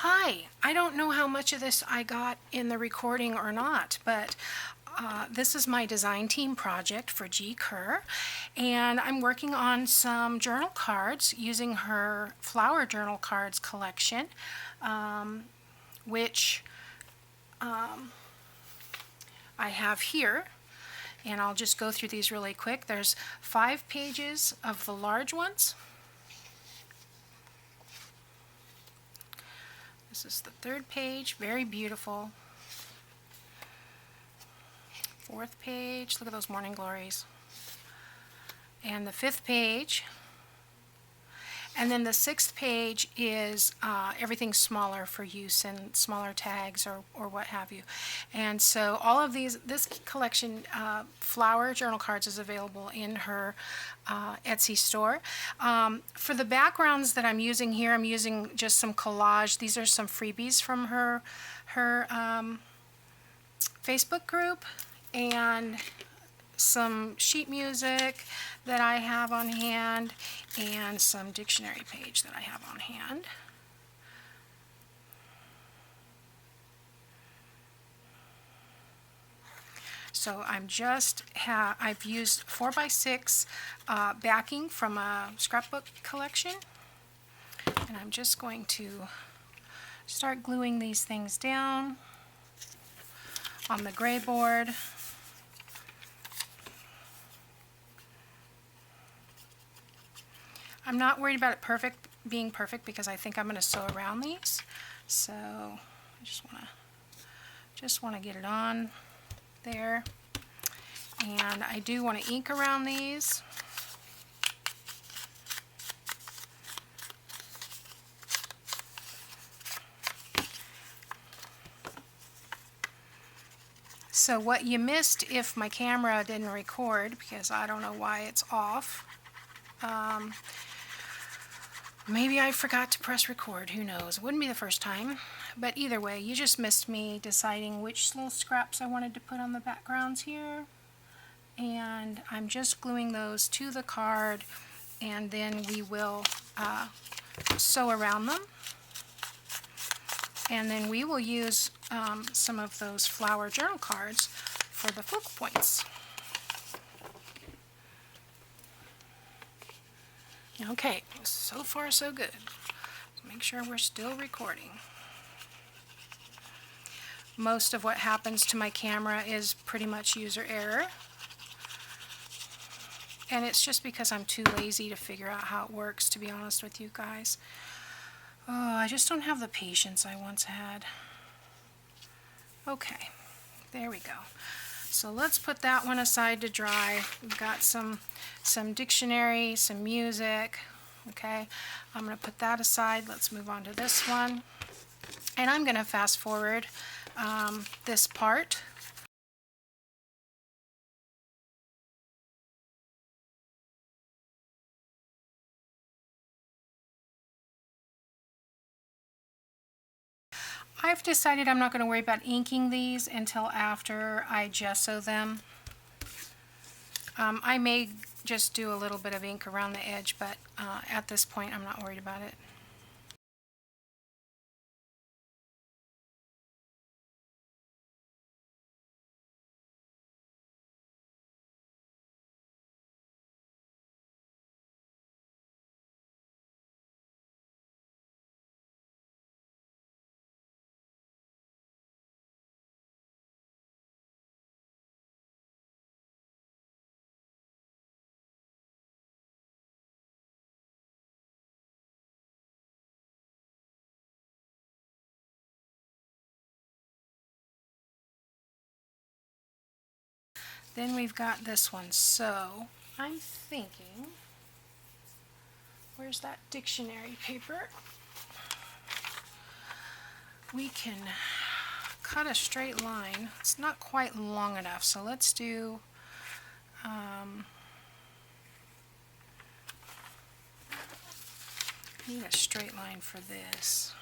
Hi, I don't know how much of this I got in the recording or not, but this is my design team project for G. Kerr, and I'm working on some journal cards using her flower journal cards collection, which I have here. And I'll just go through these really quick. There's 5 pages of the large ones. This is the 3rd page, very beautiful. 4th page, look at those morning glories. And the 5th page. And then the 6th page is everything smaller for use in smaller tags or what have you. And so all of this collection, flower journal cards, is available in her Etsy store. For the backgrounds that I'm using here, I'm using just some collage. These are some freebies from her Facebook group, and some sheet music that I have on hand, and some dictionary page that I have on hand. So I've used 4x6 backing from a scrapbook collection, and I'm just going to start gluing these things down on the gray board. I'm not worried about it being perfect because I think I'm going to sew around these. So I just want to get it on there. And I do want to ink around these. So what you missed if my camera didn't record, because I don't know why it's off, maybe I forgot to press record, who knows. It wouldn't be the first time. But either way, you just missed me deciding which little scraps I wanted to put on the backgrounds here. And I'm just gluing those to the card, and then we will sew around them. And then we will use some of those flower journal cards for the focal points. Okay, so far so good. So make sure we're still recording. Most of what happens to my camera is pretty much user error. And it's just because I'm too lazy to figure out how it works, to be honest with you guys. Oh, I just don't have the patience I once had. Okay, there we go. So let's put that one aside to dry. We've got some dictionary, some music. Okay, I'm going to put that aside. Let's move on to this one. And I'm going to fast forward this part. I've decided I'm not going to worry about inking these until after I gesso them. I may just do a little bit of ink around the edge, but at this point I'm not worried about it. Then we've got this one. So I'm thinking, where's that dictionary paper? We can cut a straight line. It's not quite long enough, so let's do need a straight line for this.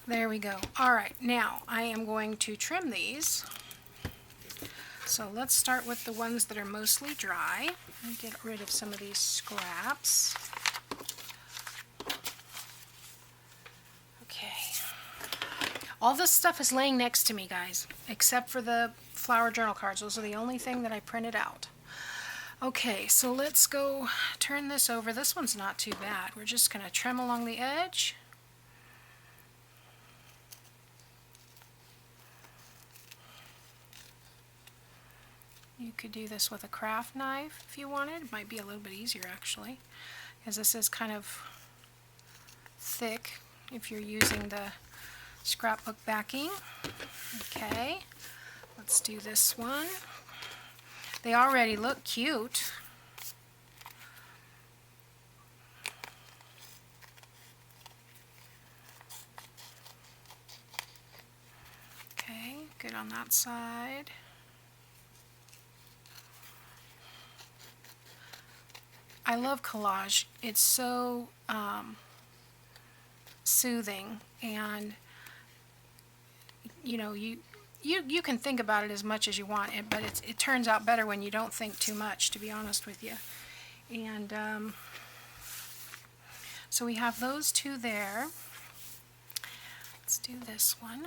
There we go. All right, now I am going to trim these. So let's start with the ones that are mostly dry and get rid of some of these scraps. Okay. All this stuff is laying next to me, guys, except for the flower journal cards. Those are the only thing that I printed out. Okay, so let's go turn this over. This one's not too bad. We're just going to trim along the edge. You could do this with a craft knife if you wanted. It might be a little bit easier actually, because this is kind of thick if you're using the scrapbook backing. Okay, let's do this one. They already look cute. Okay, good on that side. I love collage. It's so soothing, and you know, you can think about it as much as you want, but it turns out better when you don't think too much, to be honest with you. And so we have those two there. Let's do this one.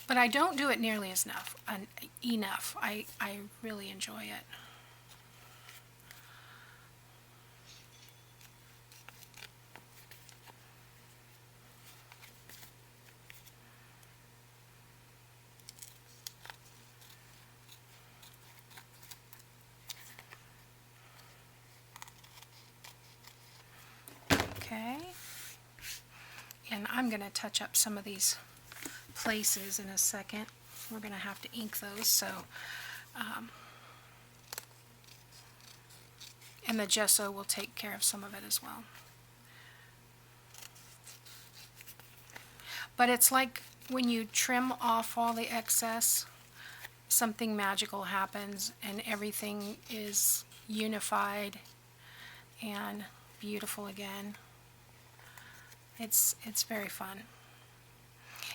But I don't do it nearly as enough. I really enjoy it. Okay. And I'm going to touch up some of these places in a second. We're going to have to ink those, so and the gesso will take care of some of it as well. But it's like when you trim off all the excess, something magical happens and everything is unified and beautiful again. It's very fun.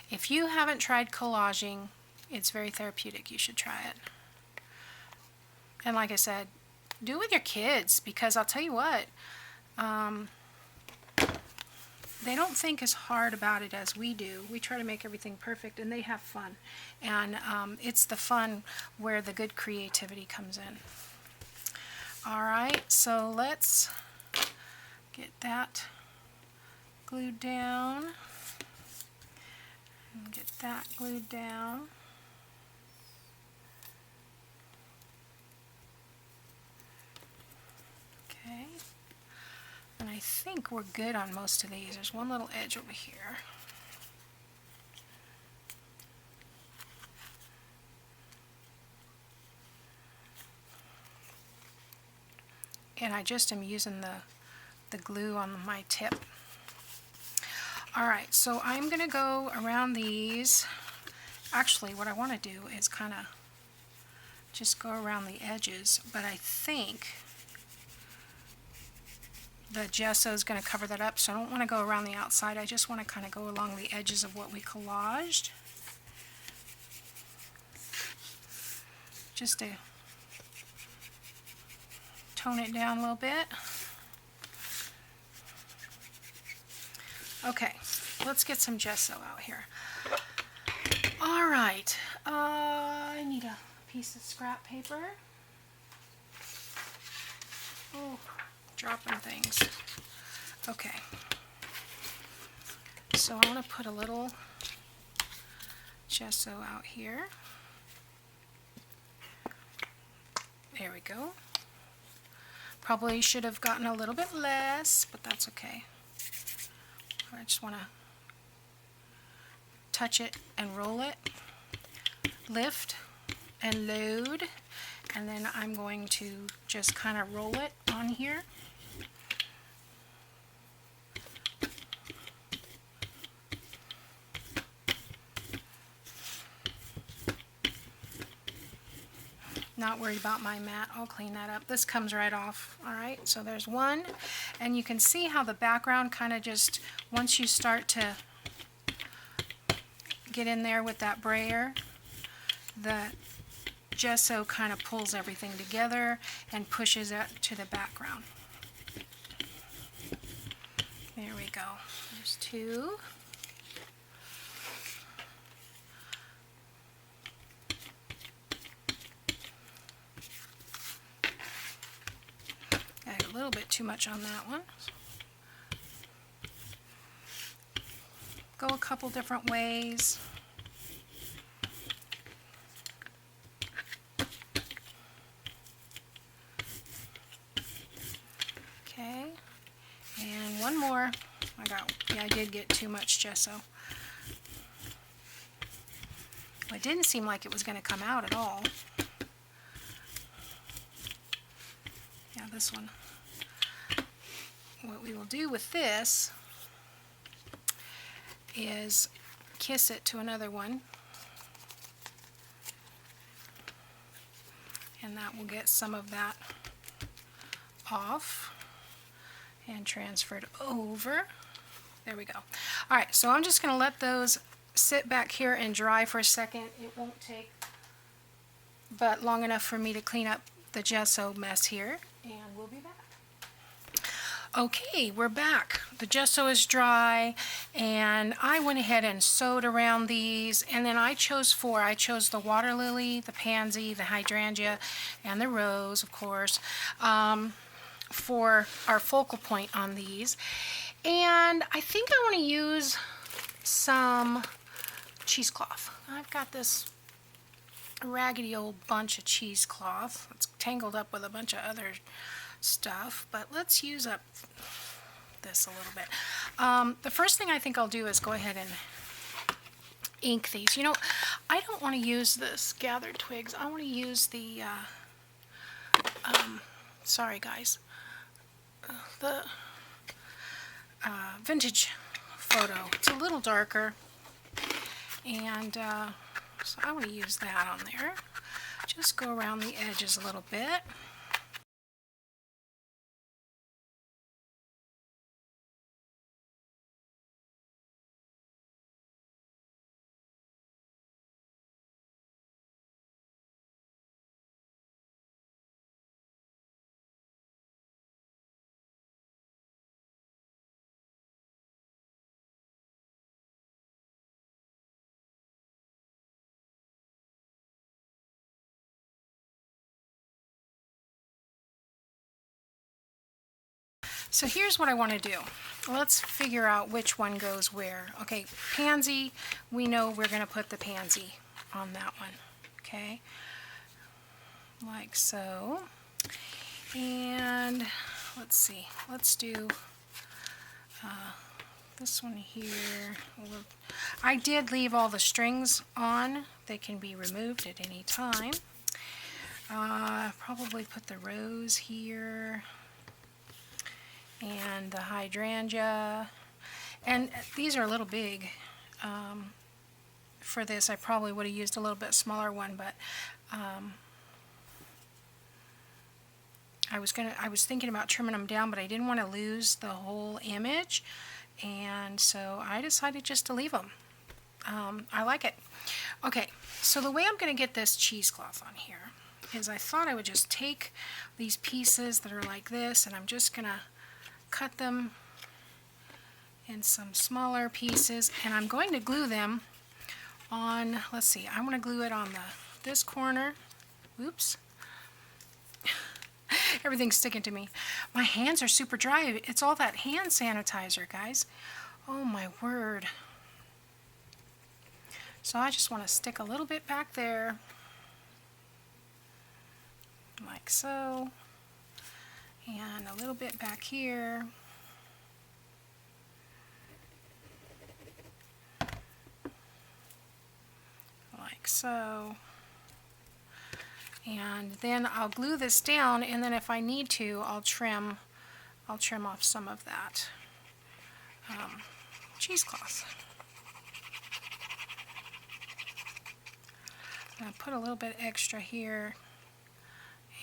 If you haven't tried collaging, it's very therapeutic. You should try it. And like I said, do it with your kids, because I'll tell you what, they don't think as hard about it as we do. We try to make everything perfect, and they have fun. And it's the fun where the good creativity comes in. All right, so let's get that glued down. And get that glued down. Okay. And I think we're good on most of these. There's one little edge over here. And I just am using the glue on my tip. Alright, so I'm going to go around these. Actually, what I want to do is kind of just go around the edges, but I think the gesso is going to cover that up, so I don't want to go around the outside. I just want to kind of go along the edges of what we collaged. Just to tone it down a little bit. Okay, let's get some gesso out here. All right, I need a piece of scrap paper. Oh, dropping things. Okay, so I want to put a little gesso out here. There we go. Probably should have gotten a little bit less, but that's okay. I just want to touch it and roll it, lift and load, and then I'm going to just kind of roll it on here. Not worried about my mat. I'll clean that up. This comes right off. All right, so there's one. And you can see how the background kind of just, once you start to get in there with that brayer, the gesso kind of pulls everything together and pushes it to the background. There we go. There's two. Got a little bit too much on that one. Go a couple different ways. Okay, and one more. I did get too much gesso. Well, it didn't seem like it was going to come out at all. Yeah, this one. What we will do with this is kiss it to another one, and that will get some of that off and transferred over. There we go. All right, so I'm just going to let those sit back here and dry for a second. It won't take but long enough for me to clean up the gesso mess here, and we'll be back. Okay, we're back. The gesso is dry, and I went ahead and sewed around these, and then I chose four. I chose the water lily, the pansy, the hydrangea, and the rose, of course, for our focal point on these. And I think I want to use some cheesecloth. I've got this raggedy old bunch of cheesecloth. It's tangled up with a bunch of other stuff, but let's use up this a little bit. The first thing I think I'll do is go ahead and ink these. You know, I don't want to use this gathered twigs. I want to use the sorry guys, the vintage photo. It's a little darker, and so I want to use that on there. Just go around the edges a little bit. So here's what I want to do. Let's figure out which one goes where. Okay, pansy, we know we're going to put the pansy on that one. Okay, like so. And let's see, let's do this one here. I did leave all the strings on. They can be removed at any time. Probably put the rose here, and the hydrangea, and these are a little big for this. I probably would have used a little bit smaller one, but I was thinking about trimming them down, but I didn't want to lose the whole image, and so I decided just to leave them. I like it. Okay, so the way I'm going to get this cheesecloth on here is I thought I would just take these pieces that are like this, and I'm just going to cut them in some smaller pieces, and I'm going to glue them on, let's see, I want to glue it on this corner. Oops. Everything's sticking to me. My hands are super dry. It's all that hand sanitizer, guys. Oh my word. So I just want to stick a little bit back there, like so. And a little bit back here. Like so. And then I'll glue this down, and then if I need to, I'll trim off some of that cheesecloth. And I'll put a little bit extra here.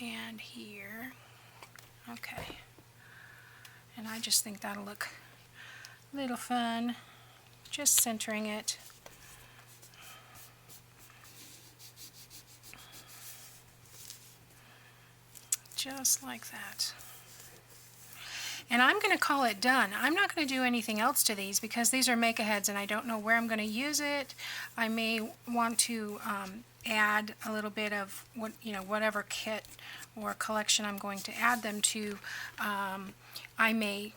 and here. Okay. And I just think that'll look a little fun, just centering it. Just like that. And I'm going to call it done. I'm not going to do anything else to these because these are make-aheads and I don't know where I'm going to use it. I may want to add a little bit of what, whatever kit or collection I'm going to add them to. I may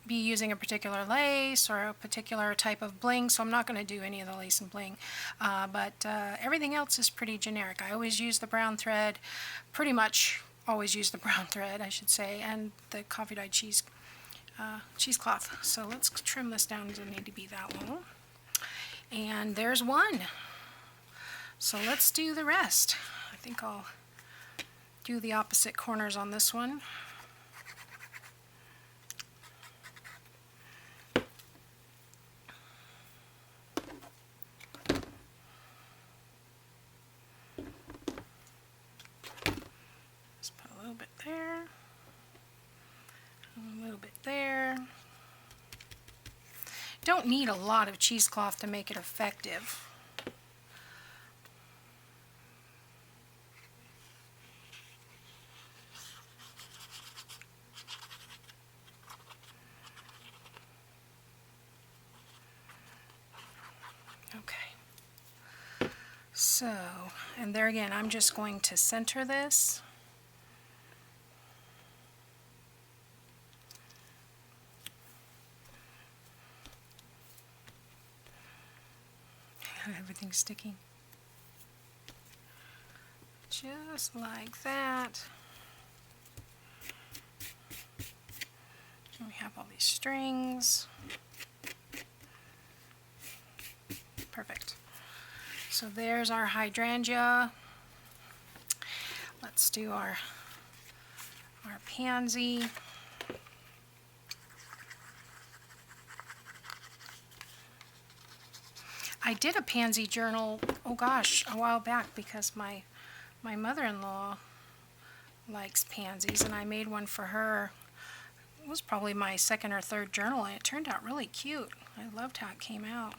be using a particular lace or a particular type of bling, so I'm not going to do any of the lace and bling. But everything else is pretty generic. I always use the brown thread, pretty much always use the brown thread, I should say, and the coffee dyed cheesecloth. So let's trim this down. It doesn't need to be that long. And there's one. So let's do the rest. I think I'll do the opposite corners on this one. There, a little bit there. Don't need a lot of cheesecloth to make it effective. Okay. So, and there again, I'm just going to center this. Everything's sticking. Just like that. And we have all these strings. Perfect. So there's our hydrangea. Let's do our pansy. I did a pansy journal, oh gosh, a while back because my mother-in-law likes pansies and I made one for her. It was probably my second or third journal and it turned out really cute. I loved how it came out.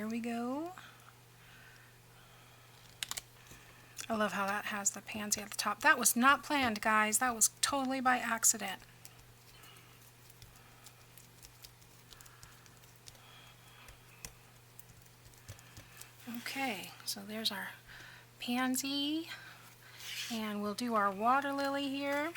We go. I love how that has the pansy at the top. That was not planned, guys. That was totally by accident. Okay, so there's our pansy, and we'll do our water lily here.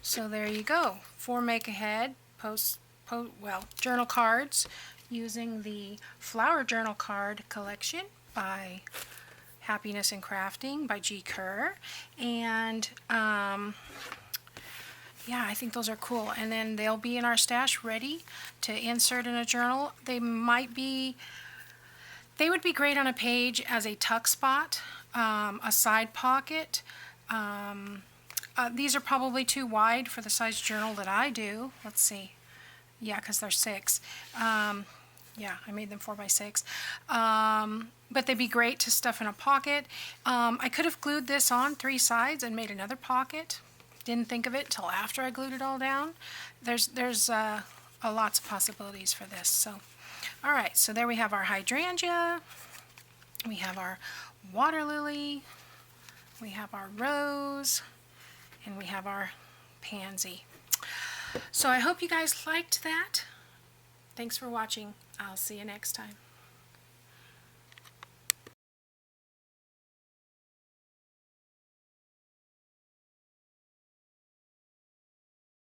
So there you go, 4 make-ahead journal cards using the Flower Journal Card collection by Happiness in Crafting by G. Kerr. And yeah, I think those are cool. And then they'll be in our stash ready to insert in a journal. They would be great on a page as a tuck spot, a side pocket. These are probably too wide for the size journal that I do. Let's see. Yeah, because they're 6. Yeah, I made them 4 by 6. But they'd be great to stuff in a pocket. I could have glued this on 3 sides and made another pocket. Didn't think of it till after I glued it all down. There's lots of possibilities for this. So, all right. So there we have our hydrangea. We have our water lily. We have our rose. And we have our pansy. So I hope you guys liked that. Thanks for watching. I'll see you next time.